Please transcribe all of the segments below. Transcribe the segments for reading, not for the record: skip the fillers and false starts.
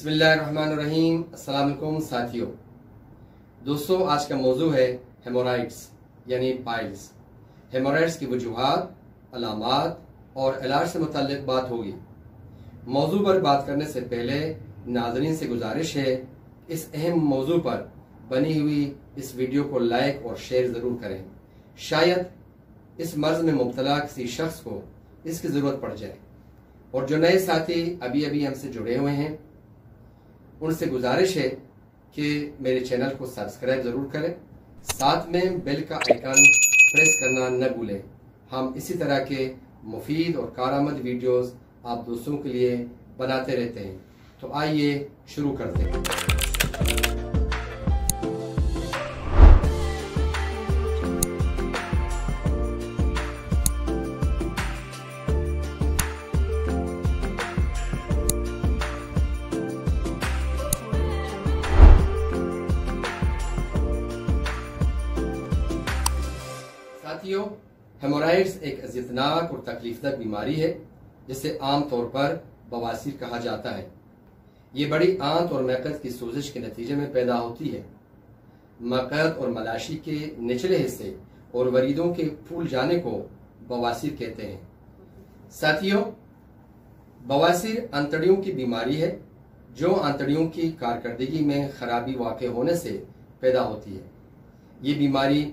बिस्मिल्लाहिर्रहमानिर्रहीम। अस्सलाम वालेकुम साथियों। दोस्तों, आज का मौजू है हेमोराइड्स यानी पाइल्स। हेमोराइड्स की वजूहात, अलामात और इलाज से मुताल्लिक बात होगी। मौजू पर बात करने से पहले नाज़रीन से गुजारिश है, इस अहम मौजू पर बनी हुई इस वीडियो को लाइक और शेयर ज़रूर करें। शायद इस मर्ज में मुब्तला किसी शख्स को इसकी ज़रूरत पड़ जाए। और जो नए साथी अभी अभी हमसे जुड़े हुए हैं, उनसे गुजारिश है कि मेरे चैनल को सब्सक्राइब ज़रूर करें, साथ में बेल का आइकन प्रेस करना न भूलें। हम इसी तरह के मुफीद और कारआमद वीडियोस आप दोस्तों के लिए बनाते रहते हैं। तो आइए शुरू करते हैं। साथियों, हेमोराइड्स एक अज़ियतनाक और तकलीफदक बीमारी है जिसे आम तौर पर बवासीर कहा जाता है। ये बड़ी आंत और मैकत की सोजिश के नतीजे में पैदा होती है। मैकत और मलाशी के निचले हिस्से और वरीदों के फूल जाने को बवासीर कहते हैं। साथियों, बवासीर आंतड़ियों की बीमारी है जो आंतड़ियों की कारकर्दगी में खराबी वाक़ होने से पैदा होती है। ये बीमारी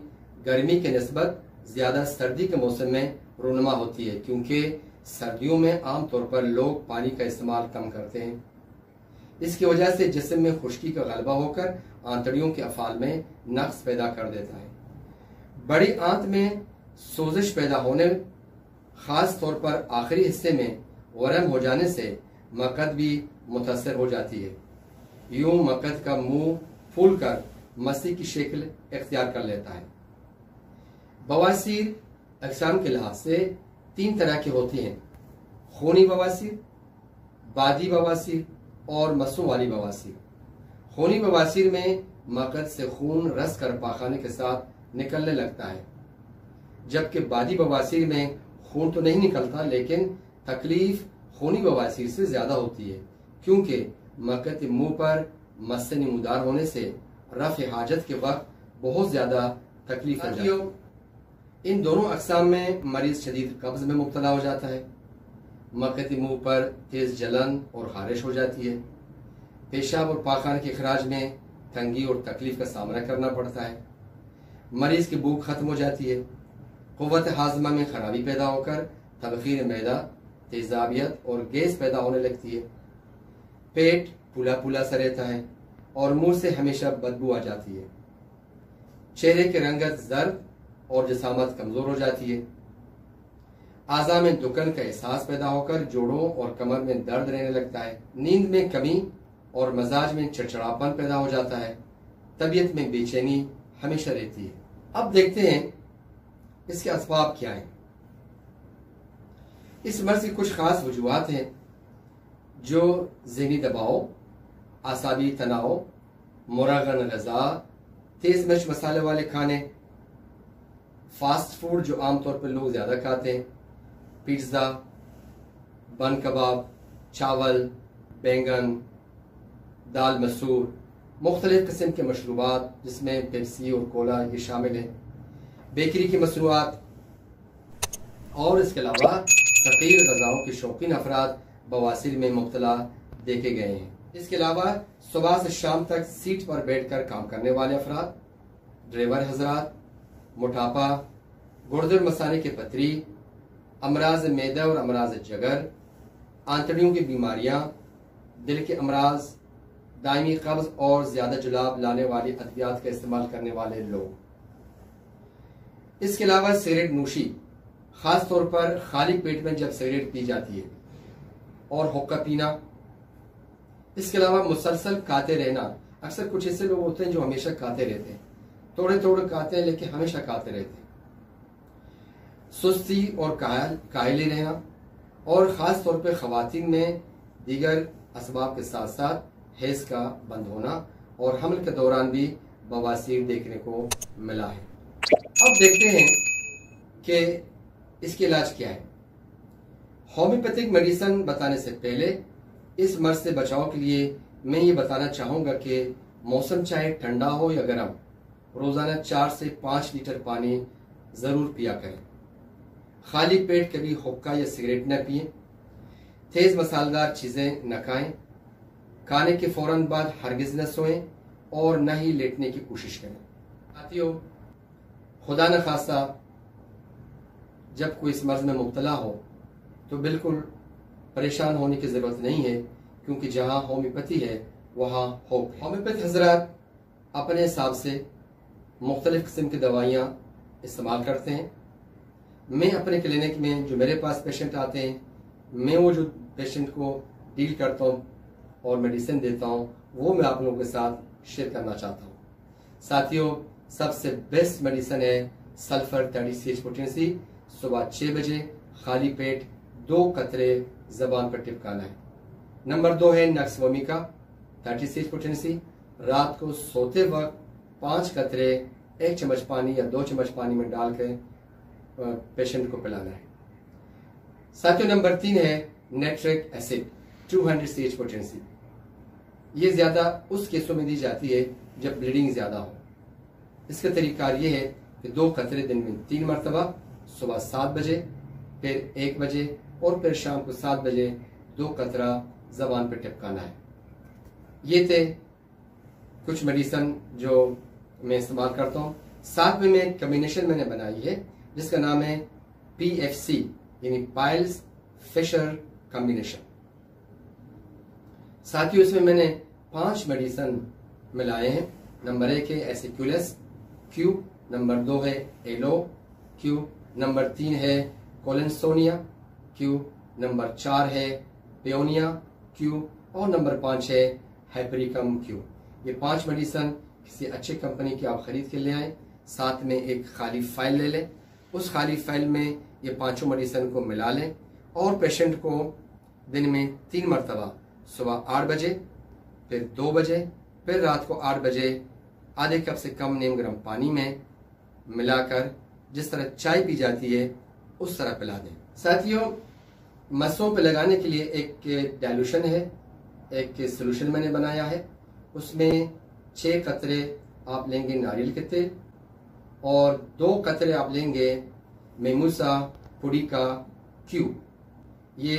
गर्मी के निस्बत ज्यादा सर्दी के मौसम में रूनुमा होती है, क्योंकि सर्दियों में आमतौर पर लोग पानी का इस्तेमाल कम करते हैं। इसकी वजह से जिस्म में खुश्की का गलबा होकर आंतड़ियों के अफाल में नक्स पैदा कर देता है। बड़ी आंत में सोजिश पैदा होने, खास तौर पर आखिरी हिस्से में वरम हो जाने से मकद भी मुतासर हो जाती है। यूं मकद का मुंह फूल कर मसी की शक्ल इख्तियार कर लेता है। बवासीर अक़साम के लिहाज से तीन तरह की होती हैं: खूनी बवासीर, बादी बवासीर और मस्सों वाली बवासीर। खूनी बवासीर में मकद से खून रस कर पाखाने के साथ निकलने लगता है, जबकि बादी बवासीर में खून तो नहीं निकलता, लेकिन तकलीफ खूनी बवासीर से ज्यादा होती है, क्योंकि मकद मुंह पर मस से नमूदार होने से रफ़ हाजत के वक्त बहुत ज्यादा तकलीफ होती है। इन दोनों अक़साम में मरीज शदीद कब्ज में मुब्तला हो जाता है। मकदी मुंह पर तेज जलन और खारिश हो जाती है। पेशाब और पाखाने के अखराज में तंगी और तकलीफ का सामना करना पड़ता है। मरीज की भूख खत्म हो जाती है। क़ुव्वत हाज़मा में खराबी पैदा होकर तबख़ीर मैदा, तेज़ाबियत और गैस पैदा होने लगती है। पेट फूला फूला सा रहता है और मुंह से हमेशा बदबू आ जाती है। चेहरे की रंगत जर्द और जिसामत कमजोर हो जाती है। आज़ा में दुकन का एहसास पैदा होकर जोड़ों और कमर में दर्द रहने लगता है। नींद में कमी और मजाज में चिड़चिड़ापन पैदा हो जाता है। तबीयत में बेचैनी हमेशा रहती है। अब देखते हैं इसके असबाब क्या हैं। इस मर्ज की कुछ खास वजूहात हैं जो ज़हनी दबाव, आसाबी तनाव, मुरागन ग़ज़ा, तेज मिर्च मसाले वाले खाने, फास्ट फूड जो आमतौर पर लोग ज़्यादा खाते हैं, पिज़्ज़ा, बन कबाब, चावल, बैंगन, दाल मसूर, मुख्तलिफ किस्म के मशरूबात जिसमें पेप्सी और कोला ये शामिल है, बेकरी की मसनूआत, और इसके अलावा फ़क़ीर ग़ज़ाओं के शौकीन अफराद बवासीर में मुब्तला देखे गए हैं। इसके अलावा सुबह से शाम तक सीट पर बैठकर काम करने वाले अफराद, ड्राइवर हजरात, मोटापा, गुर्दे और मसाने की पथरी, अमराज मैदा और अमराज जगर, आंतड़ियों की बीमारियां, दिल के अमराज, दायमी कब्ज और ज्यादा जुलाब लाने वाली अद्वियात का इस्तेमाल करने वाले लोग। इसके अलावा सिगरेट नोशी, खास तौर पर खाली पेट में जब सिगरेट पी जाती है, और हुक्का पीना। इसके अलावा मुसलसल खाते रहना। अक्सर कुछ ऐसे लोग होते हैं जो हमेशा खाते रहते हैं, थोड़े थोड़े खाते हैं लेकिन हमेशा खाते रहते हैं। सुस्ती और काहली रहना, और ख़ास तौर पर ख़वातीन में दीगर असबाब के साथ साथ हैज़ का बंद होना और हमल के दौरान भी बवासीर देखने को मिला है। अब देखते हैं कि इसके इलाज क्या है। होम्योपैथिक मेडिसिन बताने से पहले इस मर्ज से बचाव के लिए मैं ये बताना चाहूँगा कि मौसम चाहे ठंडा हो या गर्म, रोज़ाना 4 से 5 लीटर पानी ज़रूर पिया करें। खाली पेट कभी हुक्का या सिगरेट न पिएं। तेज़ मसालेदार चीज़ें न खाएं। खाने के फ़ौरन बाद हरगिज़ न सोएं और न ही लेटने की कोशिश करें। साथियों, खुदा न खासा जब कोई इस मर्ज़ में मुब्तला हो तो बिल्कुल परेशान होने की ज़रूरत नहीं है, क्योंकि जहाँ होम्योपैथी है वहाँ होप है। होम्योपैथ हज़रात अपने हिसाब से मुख्तलिफ़ किस्म की दवाइयाँ इस्तेमाल करते हैं। मैं अपने क्लिनिक में जो मेरे पास पेशेंट आते हैं, मैं वो जो पेशेंट को डील करता हूँ और मेडिसिन देता हूँ, वो मैं आप लोगों के साथ शेयर करना चाहता हूँ। साथियों, सबसे बेस्ट मेडिसिन है सल्फर 30 पोटेंसी। सुबह 6 बजे खाली पेट 2 कतरे जबान पर टिपकाना है। नंबर 2 है नक्स वोमिका 30 पोटेंसी। रात को सोते वक्त 5 कतरे 1 चम्मच पानी या 2 चम्मच पानी में डाल के पेशेंट को पिलाना है। साथियों, नंबर 3 है नाइट्रिक एसिड 200 पोटेंसी। ये ज्यादा उस केसों में दी जाती है जब ब्लीडिंग ज्यादा हो। इसका तरीकार ये है कि 2 कतरे दिन में 3 मरतबा, सुबह 7 बजे, फिर 1 बजे और फिर शाम को 7 बजे 2 कतरा जबान पर टिपकाना है। ये थे कुछ मेडिसिन जो मैं इस्तेमाल करता हूँ। साथ में मैं कम्बिनेशन मैंने बनाई है जिसका नाम है PFC यानी पाइल्स फिशर कॉम्बिनेशन। साथियों, इसमें मैंने 5 मेडिसिन मिलाए हैं। नंबर 1 है एसिक्यूलस Q, नंबर 2 है एलो Q, नंबर 3 है कोलिनसोनिया Q, नंबर 4 है पेओनिया Q और नंबर 5 है हाइपरिकम Q। ये 5 मेडिसिन किसी अच्छे कंपनी की आप खरीद के ले आए। साथ में एक खाली फाइल ले लें। उस खाली फाइल में ये 5 मेडिसिन को मिला लें और पेशेंट को दिन में 3 मरतबा, सुबह 8 बजे, फिर 2 बजे, फिर रात को 8 बजे आधे कप से कम नीम गर्म पानी में मिलाकर जिस तरह चाय पी जाती है उस तरह पिला दें। साथियों, मसों पे लगाने के लिए एक डाइल्यूशन है, एक सोल्यूशन मैंने बनाया है। उसमें 6 कतरे आप लेंगे नारियल के तेल और 2 कतरे आप लेंगे मेमूसा पुडिका Q। ये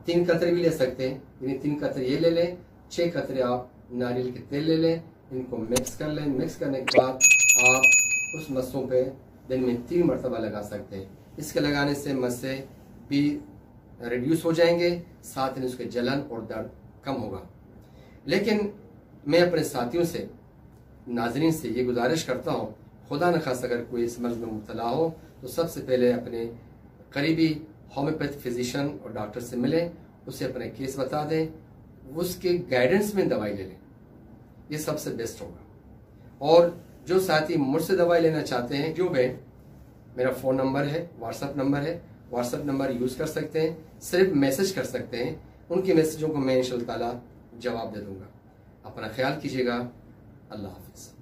3 कतरे भी ले सकते हैं, यानी 3 कतरे ये ले लें, 6 कतरे आप नारियल के तेल ले लें, इनको मिक्स कर लें। मिक्स करने के बाद आप उस मस्सों पे दिन में 3 मरतबा लगा सकते हैं। इसके लगाने से मस्से भी रिड्यूस हो जाएंगे, साथ ही उसके जलन और दर्द कम होगा। लेकिन मैं अपने साथियों से, नाजरीन से ये गुजारिश करता हूँ, खुदा न खास अगर कोई इस मर्ज में मुब्तला हो तो सबसे पहले अपने करीबी होम्योपैथ फिजिशियन और डॉक्टर से मिलें, उसे अपने केस बता दें, उसके गाइडेंस में दवाई ले लें। ये सबसे बेस्ट होगा। और जो साथी मुझसे दवाई लेना चाहते हैं, जो वे, मेरा फ़ोन नंबर है, व्हाट्सएप नंबर है, व्हाट्सएप नंबर यूज़ कर सकते हैं, सिर्फ मैसेज कर सकते हैं। उनके मैसेजों को मैं इंशाअल्लाह ताला जवाब दे दूंगा। अपना ख्याल कीजिएगा। अल्लाह हाफिज़।